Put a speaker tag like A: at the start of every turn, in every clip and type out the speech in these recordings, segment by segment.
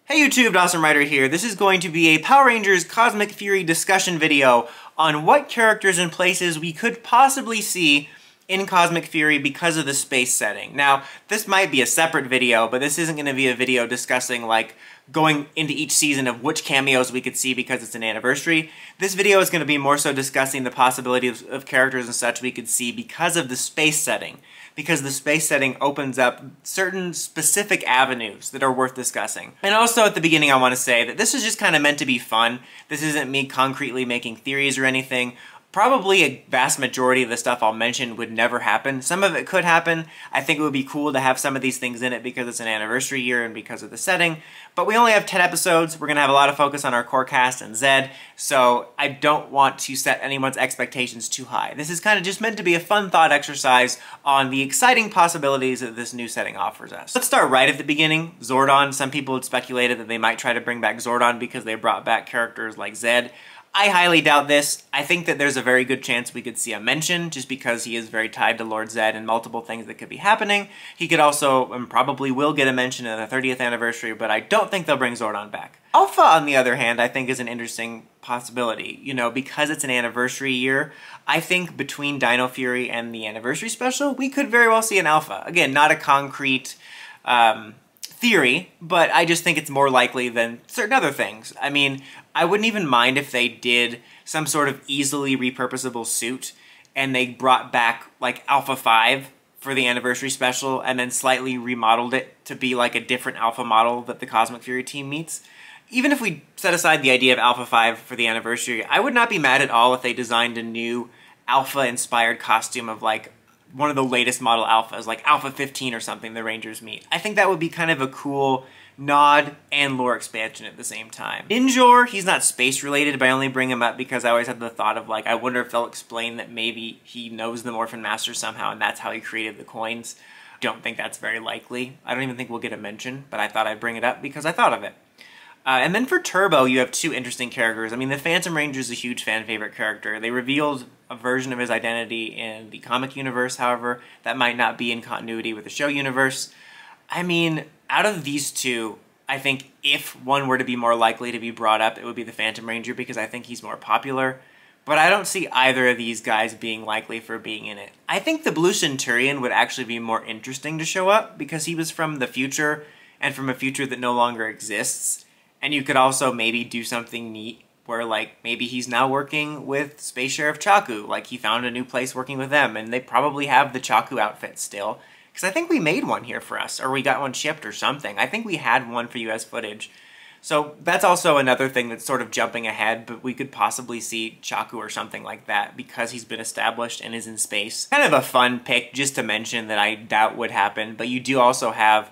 A: Hey YouTube, Dawson Ryder here. This is going to be a Power Rangers Cosmic Fury discussion video on what characters and places we could possibly see in Cosmic Fury because of the space setting. Now, this might be a separate video, but this isn't going to be a video discussing like going into each season of which cameos we could see because it's an anniversary. This video is going to be more so discussing the possibilities of characters and such we could see because of the space setting. Because the space setting opens up certain specific avenues that are worth discussing. And also at the beginning I want to say that this is just kind of meant to be fun. This isn't me concretely making theories or anything. Probably a vast majority of the stuff I'll mention would never happen. Some of it could happen. I think it would be cool to have some of these things in it because it's an anniversary year and because of the setting. But we only have 10 episodes. We're going to have a lot of focus on our core cast and Zed. So I don't want to set anyone's expectations too high. This is kind of just meant to be a fun thought exercise on the exciting possibilities that this new setting offers us. Let's start right at the beginning. Zordon. Some people had speculated that they might try to bring back Zordon because they brought back characters like Zed. I highly doubt this. I think that there's a very good chance we could see a mention just because he is very tied to Lord Zed and multiple things that could be happening. He could also, and probably will get a mention in the 30th anniversary, but I don't think they'll bring Zordon back. Alpha, on the other hand, I think is an interesting possibility. You know, because it's an anniversary year, I think between Dino Fury and the anniversary special, we could very well see an Alpha. Again, not a concrete theory, but I just think it's more likely than certain other things. I mean, I wouldn't even mind if they did some sort of easily repurposable suit and they brought back like Alpha 5 for the anniversary special and then slightly remodeled it to be like a different Alpha model that the Cosmic Fury team meets. Even if we set aside the idea of Alpha 5 for the anniversary, I would not be mad at all if they designed a new Alpha-inspired costume of like one of the latest model Alphas, like Alpha 15 or something the Rangers meet. I think that would be kind of a cool nod and lore expansion at the same time. Ninjor, he's not space related, but I only bring him up because I always had the thought of like, I wonder if they'll explain that maybe he knows the Morphin Master somehow and that's how he created the coins. Don't think that's very likely. I don't even think we'll get a mention, but I thought I'd bring it up because I thought of it. And then for Turbo, you have two interesting characters. I mean, the Phantom Ranger is a huge fan favorite character. They revealed a version of his identity in the comic universe, however, that might not be in continuity with the show universe. I mean, out of these two, I think if one were to be more likely to be brought up, it would be the Phantom Ranger because I think he's more popular. But I don't see either of these guys being likely for being in it. I think the Blue Centurion would actually be more interesting to show up because he was from the future and from a future that no longer exists. And you could also maybe do something neat where like maybe he's now working with Space Sheriff Chaku. Like he found a new place working with them and they probably have the Chaku outfit still. Because I think we made one here for us or we got one shipped or something. I think we had one for US footage. So that's also another thing that's sort of jumping ahead, but we could possibly see Chaku or something like that because he's been established and is in space. Kind of a fun pick just to mention that I doubt would happen, but you do also have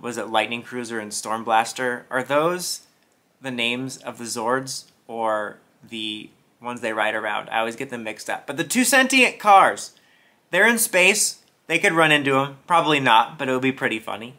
A: was it Lightning Cruiser and Storm Blaster? Are those the names of the Zords or the ones they ride around? I always get them mixed up. But the two sentient cars, they're in space. They could run into them. Probably not, but it would be pretty funny.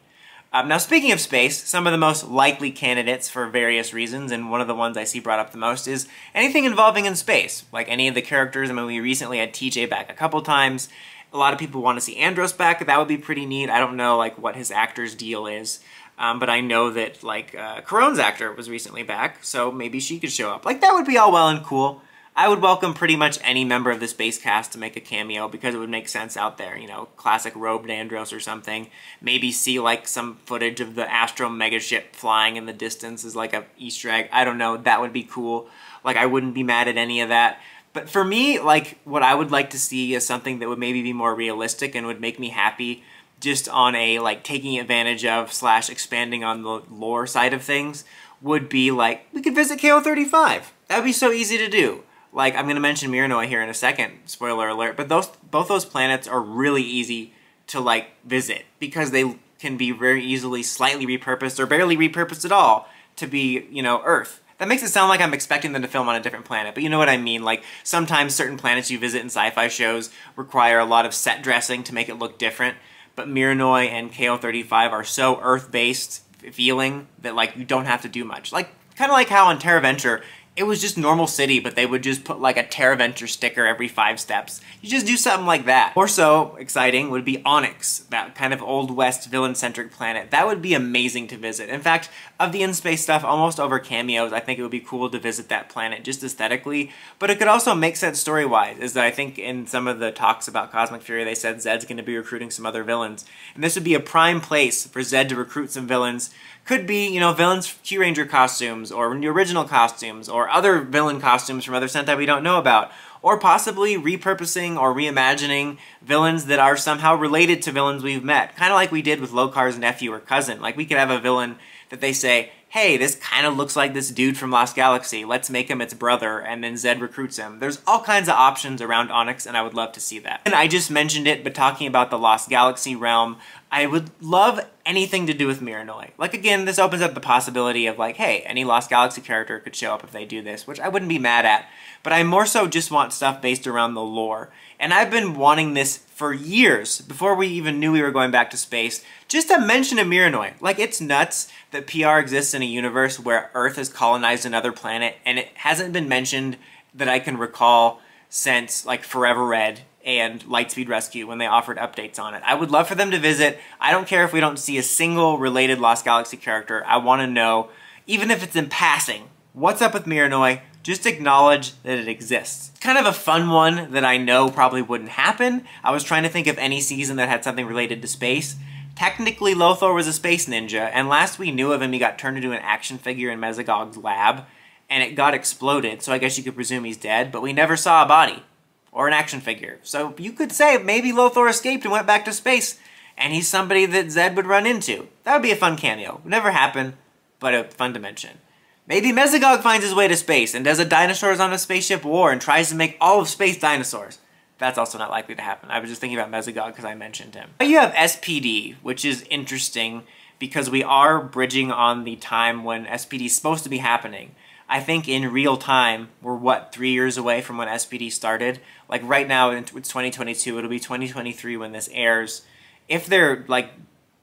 A: Now speaking of space, some of the most likely candidates for various reasons, and one of the ones I see brought up the most is anything involving in space. Like any of the characters, I mean we recently had TJ back a couple times. A lot of people want to see Andros back. That would be pretty neat. I don't know like what his actor's deal is, but I know that like Caron's actor was recently back, so maybe she could show up. Like that would be all well and cool. I would welcome pretty much any member of the space cast to make a cameo because it would make sense out there. You know, classic robed Andros or something. Maybe see like some footage of the Astro megaship flying in the distance as like a Easter egg. I don't know. That would be cool. Like I wouldn't be mad at any of that. But for me, like, what I would like to see is something that would maybe be more realistic and would make me happy just on a, like, taking advantage of / expanding on the lore side of things would be, like, we could visit KO35. That would be so easy to do. Like, I'm going to mention Mirinoi here in a second, spoiler alert, but both those planets are really easy to, like, visit because they can be very easily slightly repurposed or barely repurposed at all to be, you know, Earth. That makes it sound like I'm expecting them to film on a different planet, but you know what I mean. Like, sometimes certain planets you visit in sci-fi shows require a lot of set dressing to make it look different, but Mirinoi and KO35 are so Earth-based feeling that, like, you don't have to do much. Like, kind of like how on TerraVenture, it was just normal city, but they would just put like a TerraVenture sticker every 5 steps. You just do something like that. More so exciting would be Onyx, that kind of Old West villain-centric planet. That would be amazing to visit. In fact, of the in-space stuff, almost over cameos, I think it would be cool to visit that planet just aesthetically, but it could also make sense story-wise, as I think in some of the talks about Cosmic Fury, they said Zed's going to be recruiting some other villains. And this would be a prime place for Zed to recruit some villains. Could be, you know, villains Q-Ranger costumes, or the original costumes, or other villain costumes from other Sentai we don't know about. Or possibly repurposing or reimagining villains that are somehow related to villains we've met. Kind of like we did with Lokar's nephew or cousin. Like, we could have a villain that they say, hey, this kind of looks like this dude from Lost Galaxy, let's make him its brother, and then Zed recruits him. There's all kinds of options around Onyx, and I would love to see that. And I just mentioned it, but talking about the Lost Galaxy realm, I would love anything to do with Mirinoi. Like, again, this opens up the possibility of like, hey, any Lost Galaxy character could show up if they do this, which I wouldn't be mad at. But I more so just want stuff based around the lore. And I've been wanting this for years, before we even knew we were going back to space, just a mention of Mirinoi. Like, it's nuts that PR exists in a universe where Earth has colonized another planet, and it hasn't been mentioned that I can recall since, like, Forever Red and Lightspeed Rescue when they offered updates on it. I would love for them to visit. I don't care if we don't see a single related Lost Galaxy character. I want to know, even if it's in passing, what's up with Mirinoi? Just acknowledge that it exists. It's kind of a fun one that I know probably wouldn't happen. I was trying to think of any season that had something related to space. Technically, Lothar was a space ninja, and last we knew of him, he got turned into an action figure in Mesogog's lab, and it got exploded, so I guess you could presume he's dead, but we never saw a body or an action figure. So you could say maybe Lothar escaped and went back to space, and he's somebody that Zed would run into. That would be a fun cameo. Would never happen, but a fun to mention. Maybe Mesogog finds his way to space and does a dinosaurs on a spaceship war and tries to make all of space dinosaurs. That's also not likely to happen. I was just thinking about Mesogog because I mentioned him. You have SPD, which is interesting because we are bridging on the time when SPD is supposed to be happening. I think in real time, we're what, 3 years away from when SPD started? Like right now, it's 2022, it'll be 2023 when this airs. If they're like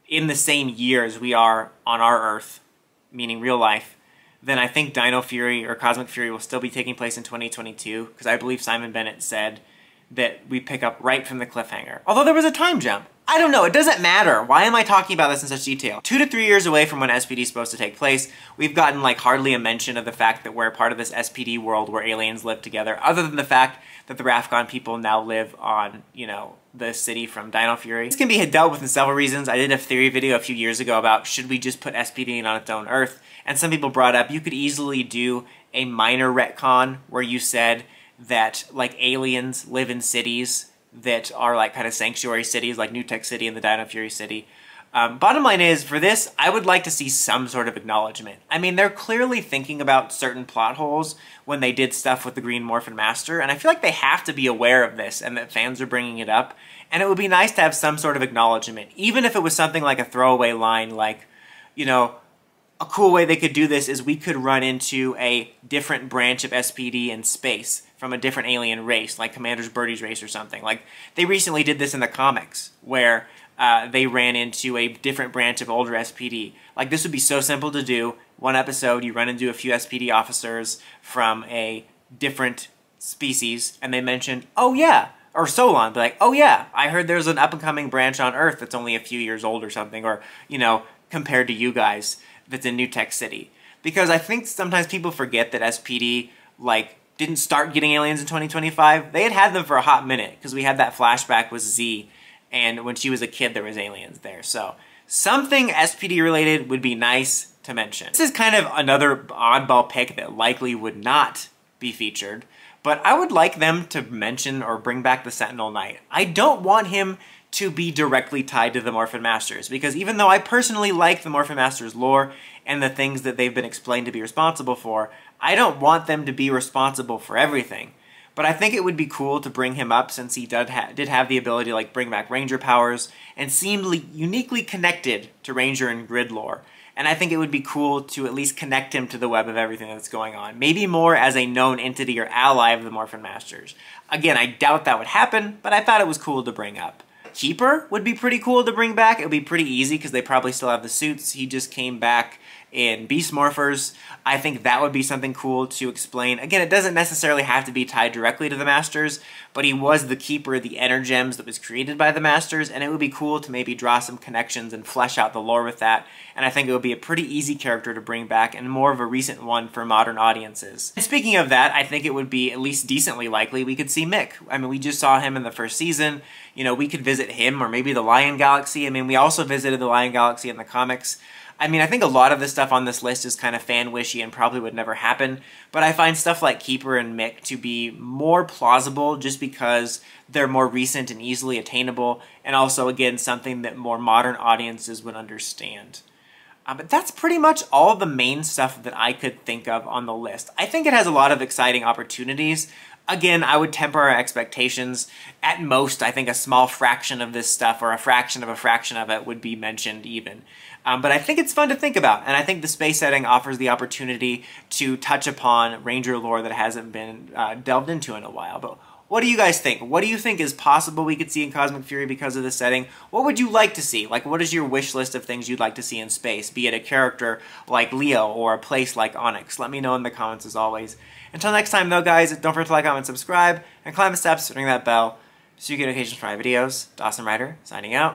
A: in the same year as we are on our Earth, meaning real life, then I think Dino Fury or Cosmic Fury will still be taking place in 2022, because I believe Simon Bennett said that we pick up right from the cliffhanger. Although there was a time jump. I don't know, it doesn't matter. Why am I talking about this in such detail? 2 to 3 years away from when SPD is supposed to take place, we've gotten like hardly a mention of the fact that we're a part of this SPD world where aliens live together, other than the fact that the Rafcon people now live on, you know, the city from Dino Fury. This can be dealt with in several reasons. I did a theory video a few years ago about should we just put SPD on its own Earth, and some people brought up you could easily do a minor retcon where you said that like aliens live in cities that are like kind of sanctuary cities like New Tech City and the Dino Fury City. Bottom line is, for this, I would like to see some sort of acknowledgement. I mean, they're clearly thinking about certain plot holes when they did stuff with the Green Morphin Master, and I feel like they have to be aware of this and that fans are bringing it up, and it would be nice to have some sort of acknowledgement, even if it was something like a throwaway line like, you know, a cool way they could do this is we could run into a different branch of SPD in space from a different alien race, like Commander's Birdie's race or something. Like, they recently did this in the comics, where they ran into a different branch of older SPD. Like, this would be so simple to do. One episode, you run into a few SPD officers from a different species, and they mention, oh yeah, or Solon, be like, oh yeah, I heard there's an up-and-coming branch on Earth that's only a few years old or something, or, you know, compared to you guys, that's in New Tech City. Because I think sometimes people forget that SPD, like, didn't start getting aliens in 2025. They had them for a hot minute, because we had that flashback with Z, and when she was a kid, there was aliens there. So something SPD related would be nice to mention. This is kind of another oddball pick that likely would not be featured, but I would like them to mention or bring back the Sentinel Knight. I don't want him to be directly tied to the Morphin Masters, because even though I personally like the Morphin Masters lore and the things that they've been explained to be responsible for, I don't want them to be responsible for everything. But I think it would be cool to bring him up, since he did have the ability to like bring back Ranger powers and seemed uniquely connected to Ranger and Grid lore. And I think it would be cool to at least connect him to the web of everything that's going on. Maybe more as a known entity or ally of the Morphin Masters. Again, I doubt that would happen, but I thought it was cool to bring up. Keeper would be pretty cool to bring back. It would be pretty easy because they probably still have the suits. He just came back in Beast Morphers. I think that would be something cool to explain. Again, it doesn't necessarily have to be tied directly to the Masters, but he was the keeper of the Energems that was created by the Masters, and it would be cool to maybe draw some connections and flesh out the lore with that. And I think it would be a pretty easy character to bring back and more of a recent one for modern audiences. And speaking of that, I think it would be at least decently likely we could see Mick. I mean, we just saw him in the first season. You know, we could visit him or maybe the Lion Galaxy. I mean, we also visited the Lion Galaxy in the comics. I mean, I think a lot of the stuff on this list is kind of fan-wishy and probably would never happen, but I find stuff like Keeper and Mick to be more plausible just because they're more recent and easily attainable, and also, again, something that more modern audiences would understand. But that's pretty much all the main stuff that I could think of on the list. I think it has a lot of exciting opportunities. Again, I would temper our expectations. At most, I think a small fraction of this stuff, or a fraction of it, would be mentioned even. But I think it's fun to think about, and I think the space setting offers the opportunity to touch upon Ranger lore that hasn't been delved into in a while. But what do you guys think? What do you think is possible we could see in Cosmic Fury because of this setting? What would you like to see? Like, what is your wish list of things you'd like to see in space? Be it a character like Leo or a place like Onyx. Let me know in the comments as always. Until next time though, guys, don't forget to like, comment, subscribe, and climb the steps, ring that bell so you get notifications for my videos. Dawson Ryder, signing out.